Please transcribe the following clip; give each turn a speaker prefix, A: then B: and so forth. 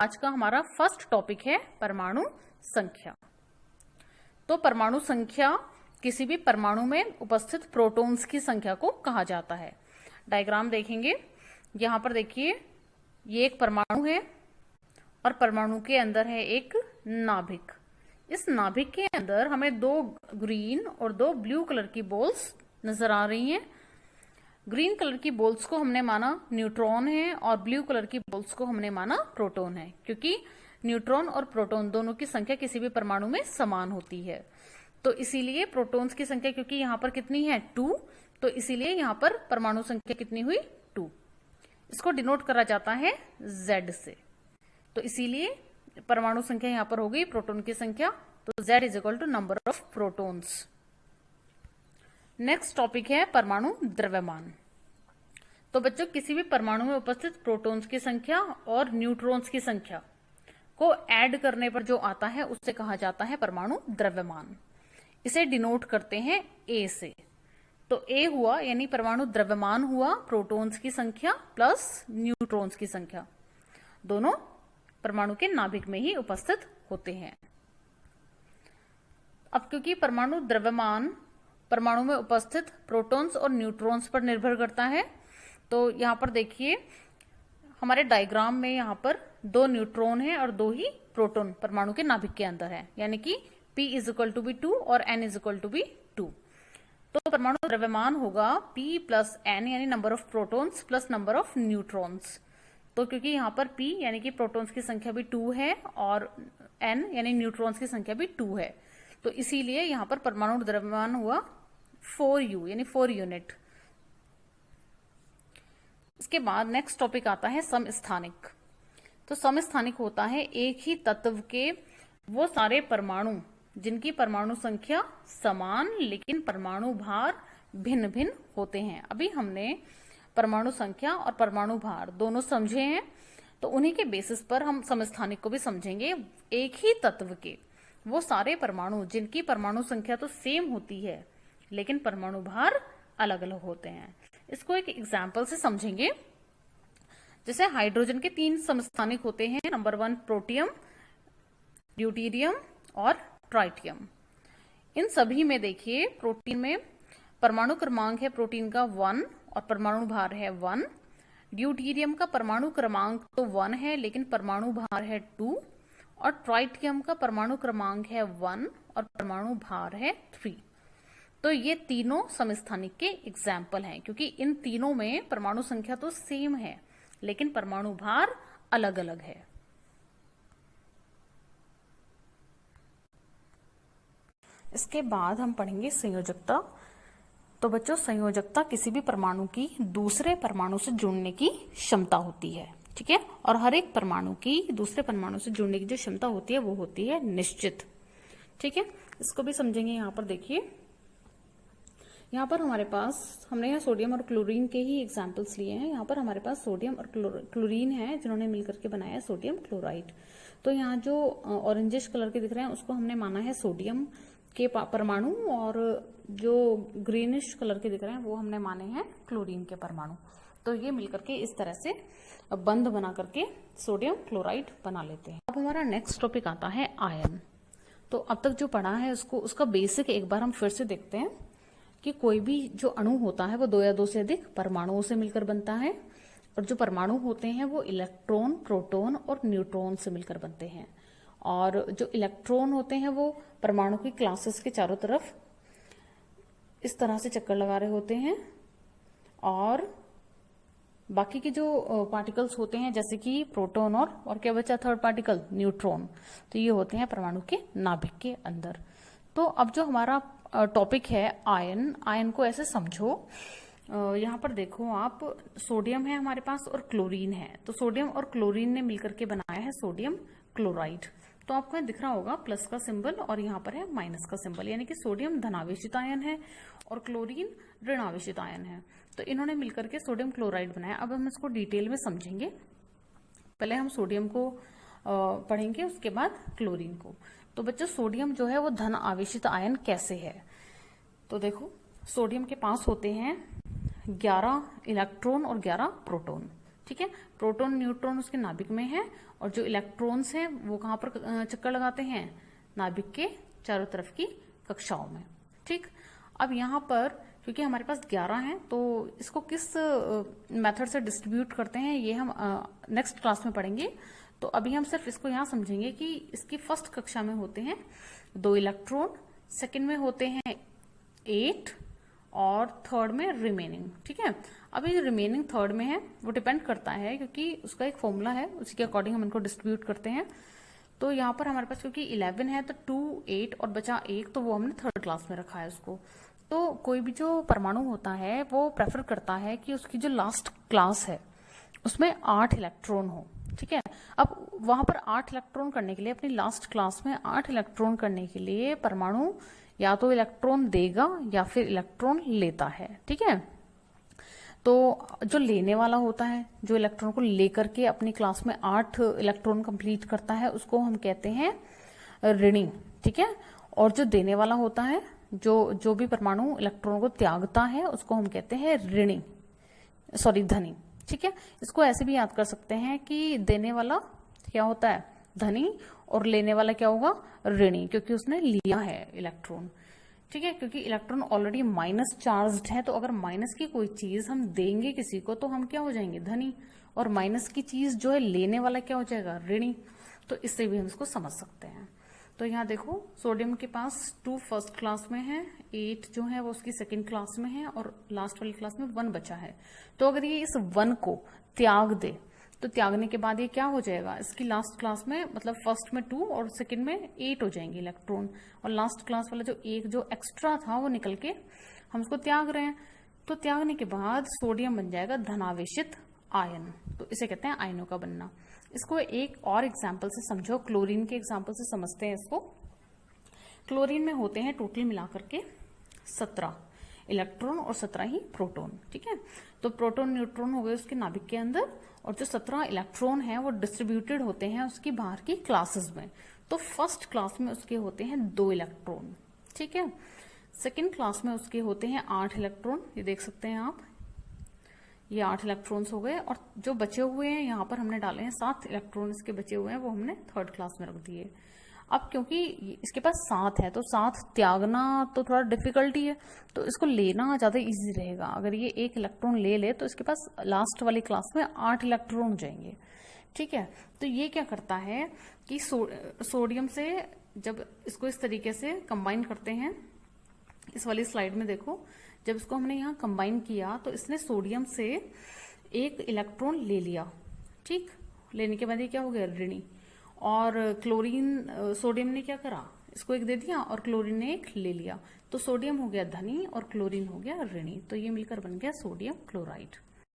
A: आज का हमारा फर्स्ट टॉपिक है परमाणु संख्या। तो परमाणु संख्या किसी भी परमाणु में उपस्थित प्रोटॉन्स की संख्या को कहा जाता है। डायग्राम देखेंगे, यहां पर देखिए ये एक परमाणु है और परमाणु के अंदर है एक नाभिक। इस नाभिक के अंदर हमें दो ग्रीन और दो ब्लू कलर की बॉल्स नजर आ रही हैं। ग्रीन कलर की बॉल्स को हमने माना न्यूट्रॉन है और ब्लू कलर की बॉल्स को हमने माना प्रोटॉन है, क्योंकि न्यूट्रॉन और प्रोटॉन दोनों की संख्या किसी भी परमाणु में समान होती है। तो इसीलिए प्रोटॉन्स की संख्या, क्योंकि यहाँ पर कितनी है 2, तो इसीलिए यहाँ पर परमाणु संख्या कितनी हुई 2। इसको डिनोट करा जाता है Z से। तो इसीलिए परमाणु संख्या यहाँ पर हो गई प्रोटॉन की संख्या, तो Z is equal to number of protons. Next topic है परमाणु द्रव्यमान। तो बच्चों, किसी भी परमाणु में उपस्थित प्रोटॉन्स की संख्या और न्यूट्रॉन्स की संख्या को ऐड करने पर जो आता है उसे कहा जाता है परमाणु द्रव्यमान। इसे डिनोट करते हैं A से। तो A हुआ यानी परमाणु द्रव्यमान हुआ प्रोटॉन्स की संख्या प्लस न्यूट्रॉन्स की संख्या, दोनों परमाणु के नाभिक में ही उपस्थित होते हैं। अब क्योंकि परमाणु द्रव्यमान परमाणु में उपस्थित प्रोटॉन्स और न्यूट्रॉन्स पर निर्भर करता है, तो यहाँ पर देखिए हमारे डायग्राम में यहाँ पर 2 न्यूट्रॉन है और 2 ही प्रोटॉन परमाणु के नाभिक के अंदर है, यानी कि P is equal to B 2 और N is equal to B 2। तो परमाणु द्रव्यमान होगा P प्लस N यानी number of protons plus number of neutrons. तो क्योंकि यहाँ पर P यानी कि प्रोटॉन्स की संख्या भी 2 है और N यानी न्यूट्रॉन्स की संख्या भी 2 है, तो इसीलिए यहाँ पर परमाणु द्रव्यमान हुआ 4U यानी 4 यूनिट। इसके बाद नेक्स्ट टॉपिक आता है समस्थानिक। तो समस्थानिक होता है एक ही तत्व के वो सारे परमाणु जिनकी परमाणु संख्या समान लेकिन परमाणु भार भिन्न भिन्न होते हैं। अभी हमने परमाणु संख्या और परमाणु भार दोनों समझे हैं, तो उन्हीं के बेसिस पर हम समस्थानिक को भी समझेंगे। एक ही तत्व के वो सारे परमाणु जिनकी परमाणु संख्या तो सेम होती है लेकिन परमाणु भार अलग अलग होते हैं। इसको एक एग्जाम्पल से समझेंगे। जैसे हाइड्रोजन के 3 समस्थानिक होते हैं, नंबर 1 प्रोटियम, ड्यूटेरियम और ट्राइटियम। इन सभी में देखिए प्रोटीन में परमाणु क्रमांक है प्रोटीन का 1 और परमाणु भार है 1। ड्यूटेरियम का परमाणु क्रमांक तो 1 है लेकिन परमाणु भार है 2 और ट्राइटियम का परमाणु क्रमांक है 1 और परमाणु भार है 3। तो ये तीनों समस्थानिक के एग्जाम्पल हैं, क्योंकि इन तीनों में परमाणु संख्या तो सेम है लेकिन परमाणु भार अलग अलग है। इसके बाद हम पढ़ेंगे संयोजकता। तो बच्चों, संयोजकता किसी भी परमाणु की दूसरे परमाणु से जुड़ने की क्षमता होती है, ठीक है। और हर एक परमाणु की दूसरे परमाणु से जुड़ने की जो क्षमता होती है वो होती है निश्चित, ठीक है। इसको भी समझेंगे। यहाँ पर देखिए, यहाँ पर हमारे पास हमने यहाँ सोडियम और क्लोरीन के ही एग्जाम्पल्स लिए हैं। यहाँ पर हमारे पास सोडियम और क्लोरीन है जिन्होंने मिलकर के बनाया है सोडियम क्लोराइड। तो यहाँ जो ऑरेंजिश कलर के दिख रहे हैं उसको हमने माना है सोडियम के परमाणु, और जो ग्रीनिश कलर के दिख रहे हैं वो हमने माने हैं क्लोरीन के परमाणु। तो ये मिलकर के इस तरह से बंध बना करके सोडियम क्लोराइड बना लेते हैं। अब हमारा नेक्स्ट टॉपिक आता है आयन। तो अब तक जो पढ़ा है उसका बेसिक एक बार हम फिर से देखते हैं कि कोई भी जो अणु होता है वो 2 या 2 से अधिक परमाणुओं से मिलकर बनता है, और जो परमाणु होते हैं वो इलेक्ट्रॉन, प्रोटॉन और न्यूट्रॉन से मिलकर बनते हैं। और जो इलेक्ट्रॉन होते हैं वो परमाणु की क्लासेस के चारों तरफ इस तरह से चक्कर लगा रहे होते हैं, और बाकी के जो पार्टिकल्स होते हैं जैसे कि प्रोटॉन और क्या बचा थर्ड पार्टिकल न्यूट्रॉन, तो ये होते हैं परमाणु के नाभिक के अंदर। तो अब जो हमारा टॉपिक है आयन, आयन को ऐसे समझो, यहाँ पर देखो आप, सोडियम है हमारे पास और क्लोरीन है। तो सोडियम और क्लोरीन ने मिलकर के बनाया है सोडियम क्लोराइड। तो आपको यहाँ दिख रहा होगा प्लस का सिंबल और यहाँ पर है माइनस का सिंबल, यानी कि सोडियम धनावेशित आयन है और क्लोरीन ऋणावेशित आयन है। तो इन्होंने मिलकर के सोडियम क्लोराइड बनाया। अब हम इसको डिटेल में समझेंगे। पहले हम सोडियम को पढ़ेंगे, उसके बाद क्लोरीन को। तो बच्चों, सोडियम जो है वो धन आवेशित आयन कैसे है? तो देखो, सोडियम के पास होते हैं 11 इलेक्ट्रॉन और 11 प्रोटॉन, ठीक है। प्रोटॉन न्यूट्रॉन उसके नाभिक में है और जो इलेक्ट्रॉन्स हैं वो कहाँ पर चक्कर लगाते हैं, नाभिक के चारों तरफ की कक्षाओं में। ठीक, अब यहाँ पर क्योंकि हमारे पास 11 हैं तो इसको किस मेथड से डिस्ट्रीब्यूट करते हैं ये हम नेक्स्ट क्लास में पढ़ेंगे। तो अभी हम सिर्फ इसको यहाँ समझेंगे कि इसकी फर्स्ट कक्षा में होते हैं 2 इलेक्ट्रॉन, सेकंड में होते हैं 8 और थर्ड में रिमेनिंग। ठीक है, अभी जो रिमेनिंग थर्ड में है वो डिपेंड करता है क्योंकि उसका एक फॉर्मूला है, उसी के अकॉर्डिंग हम इनको डिस्ट्रीब्यूट करते हैं। तो यहाँ पर हमारे पास क्योंकि 11 है तो 2, 8 और बचा 1, तो वो हमने थर्ड क्लास में रखा है उसको। तो कोई भी जो परमाणु होता है वो प्रेफर करता है कि उसकी जो लास्ट क्लास है उसमें 8 इलेक्ट्रॉन हो। ठीक है, अब वहां पर 8 इलेक्ट्रॉन करने के लिए, अपनी लास्ट क्लास में 8 इलेक्ट्रॉन करने के लिए परमाणु या तो इलेक्ट्रॉन देगा या फिर इलेक्ट्रॉन लेता है। ठीक है, तो जो लेने वाला होता है, जो इलेक्ट्रॉन को लेकर के अपनी क्लास में 8 इलेक्ट्रॉन कंप्लीट करता है, उसको हम कहते हैं ऋणी। ठीक है, और जो देने वाला होता है, जो भी परमाणु इलेक्ट्रॉन को त्यागता है, उसको हम कहते हैं धनी। ठीक है, इसको ऐसे भी याद कर सकते हैं कि देने वाला क्या होता है, धनी, और लेने वाला क्या होगा, ऋणी, क्योंकि उसने लिया है इलेक्ट्रॉन। ठीक है, क्योंकि इलेक्ट्रॉन ऑलरेडी माइनस चार्ज्ड है, तो अगर माइनस की कोई चीज हम देंगे किसी को तो हम क्या हो जाएंगे, धनी, और माइनस की चीज जो है लेने वाला क्या हो जाएगा, ऋणी। तो इससे भी हम इसको समझ सकते हैं। तो यहाँ देखो, सोडियम के पास 2 फर्स्ट क्लास में है, 8 जो है वो उसकी सेकंड क्लास में है और लास्ट वाली क्लास में 1 बचा है। तो अगर ये इस 1 को त्याग दे तो त्यागने के बाद ये क्या हो जाएगा, इसकी लास्ट क्लास में, मतलब फर्स्ट में 2 और सेकंड में 8 हो जाएंगे इलेक्ट्रॉन, और लास्ट क्लास वाला जो एक जो एक्स्ट्रा था वो निकल के हम उसको त्याग रहे हैं। तो त्यागने के बाद सोडियम बन जाएगा धनावेशित आयन। तो इसे कहते हैं आयनों का बनना। इसको एक और एग्जाम्पल से समझो, क्लोरीन के एग्जाम्पल से समझते हैं इसको। क्लोरीन में होते हैं टोटल मिलाकर के 17 इलेक्ट्रॉन और 17 ही प्रोटॉन। ठीक है, तो प्रोटॉन न्यूट्रॉन हो गए उसके नाभिक के अंदर, और जो 17 इलेक्ट्रॉन है वो डिस्ट्रीब्यूटेड होते हैं उसकी बाहर की क्लासेस में। तो फर्स्ट क्लास में उसके होते हैं 2 इलेक्ट्रॉन। ठीक है, सेकेंड क्लास में उसके होते हैं 8 इलेक्ट्रॉन, ये देख सकते हैं आप, ये 8 इलेक्ट्रॉन्स हो गए, और जो बचे हुए हैं यहाँ पर हमने डाले हैं 7 इलेक्ट्रॉन इसके बचे हुए हैं, वो हमने थर्ड क्लास में रख दिए। अब क्योंकि इसके पास 7 है तो 7 त्यागना तो थोड़ा डिफिकल्टी है, तो इसको लेना ज्यादा इजी रहेगा। अगर ये 1 इलेक्ट्रॉन ले ले तो इसके पास लास्ट वाली क्लास में 8 इलेक्ट्रॉन हो जाएंगे। ठीक है, तो ये क्या करता है कि सोडियम से जब इसको इस तरीके से कंबाइन करते हैं, इस वाली स्लाइड में देखो, जब इसको हमने यहाँ कंबाइन किया तो इसने सोडियम से 1 इलेक्ट्रॉन ले लिया। ठीक, लेने के बाद ये क्या हो गया, ऋणी। और सोडियम ने क्या करा, इसको 1 दे दिया और क्लोरीन ने 1 ले लिया, तो सोडियम हो गया धनी और क्लोरीन हो गया ऋणी। तो ये मिलकर बन गया सोडियम क्लोराइड।